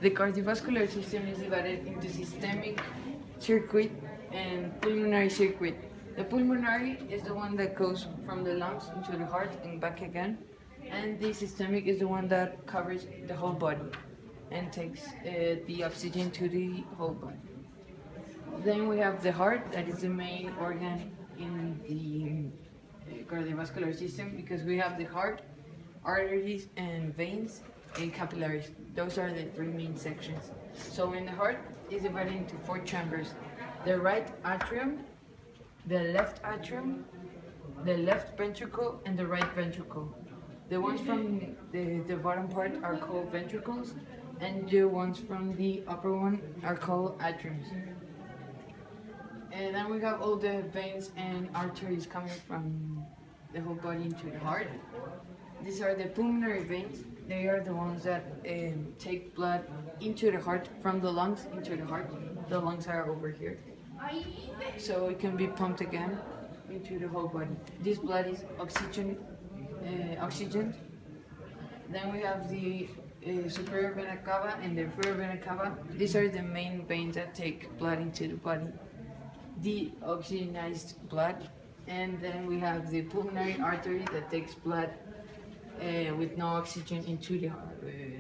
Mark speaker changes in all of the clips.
Speaker 1: The cardiovascular system is divided into systemic circuit and pulmonary circuit. The pulmonary is the one that goes from the lungs into the heart and back again, and the systemic is the one that covers the whole body and takes the oxygen to the whole body. Then we have the heart, that is the main organ in the cardiovascular system, because we have the heart, arteries and veins and capillaries. Those are the three main sections. So in the heart is divided into four chambers: the right atrium, the left atrium, the left ventricle, and the right ventricle. The ones from the bottom part are called ventricles, and the ones from the upper one are called atriums. And then we have all the veins and arteries coming from the whole body into the heart. These are the pulmonary veins. They are the ones that take blood into the heart, from the lungs into the heart. The lungs are over here, so it can be pumped again into the whole body. This blood is oxygened. Then we have the superior vena cava and the inferior vena cava. These are the main veins that take blood into the body, the oxygenized blood. And then we have the pulmonary artery that takes blood with no oxygen into the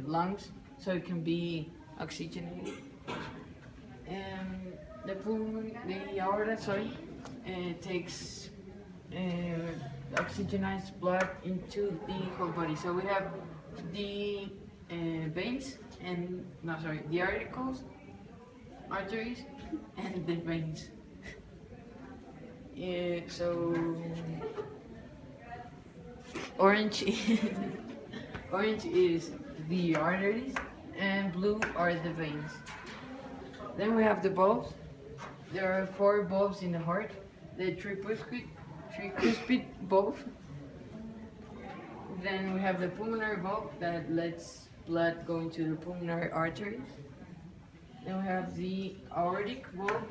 Speaker 1: lungs, so it can be oxygenated. The aorta, takes oxygenized blood into the whole body. So we have the veins and the arteries, and the veins. So orange is the arteries, and blue are the veins. Then we have the bulbs. There are four bulbs in the heart: the tricuspid bulb. Then we have the pulmonary bulb that lets blood go into the pulmonary arteries. Then we have the aortic bulb,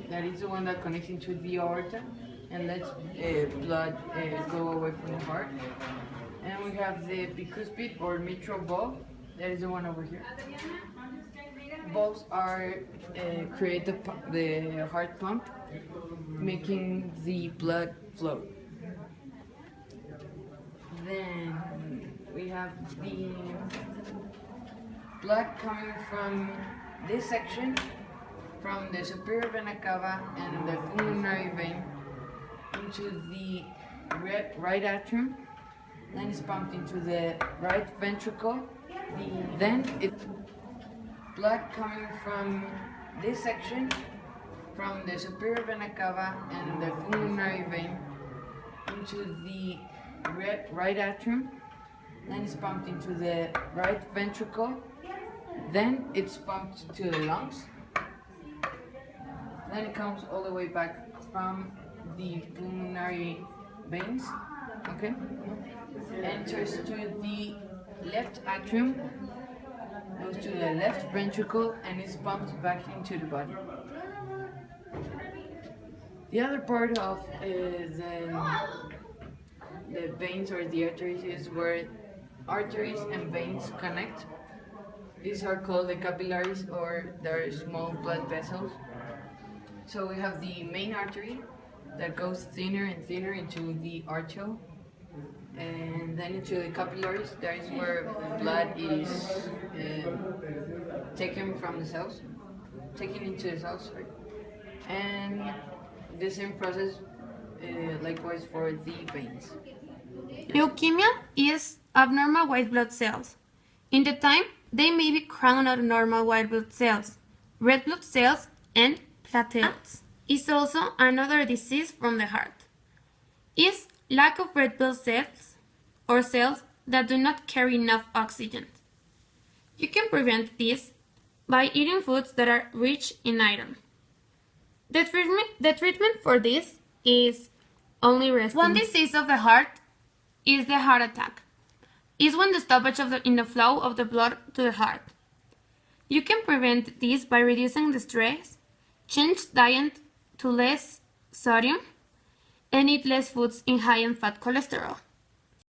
Speaker 1: that is the one that connects into the aorta and lets blood go away from the heart. And we have the bicuspid or mitral bulb, that is the one over here. Bulbs create the heart pump, making the blood flow. Then we have the blood coming from this section, from the superior vena cava and the pulmonary vein, into the right atrium. Then it's pumped into the right ventricle. Then it's blood coming from this section, from the superior vena cava and the pulmonary vein, into the right atrium. Then it's pumped into the right ventricle. Then it's pumped to the lungs. Then it comes all the way back from the pulmonary veins, enters to the left atrium, goes to the left ventricle, and is pumped back into the body. The other part of the veins or the arteries is where arteries and veins connect. These are called the capillaries, or they're small blood vessels. So we have the main artery that goes thinner and thinner into the arteriole, and then into the capillaries. That is where blood is taken into the cells, and the same process likewise for the veins.
Speaker 2: Leukemia is abnormal white blood cells. In the time, they may be crowned out normal white blood cells, red blood cells, and platelets. Is also another disease from the heart. Is lack of red blood cells, or cells that do not carry enough oxygen. You can prevent this by eating foods that are rich in iron. The treatment for this is only resting. One disease of the heart is the heart attack. Is when the stoppage in the flow of the blood to the heart. You can prevent this by reducing the stress, change diet to less sodium, and eat less foods high in fat cholesterol.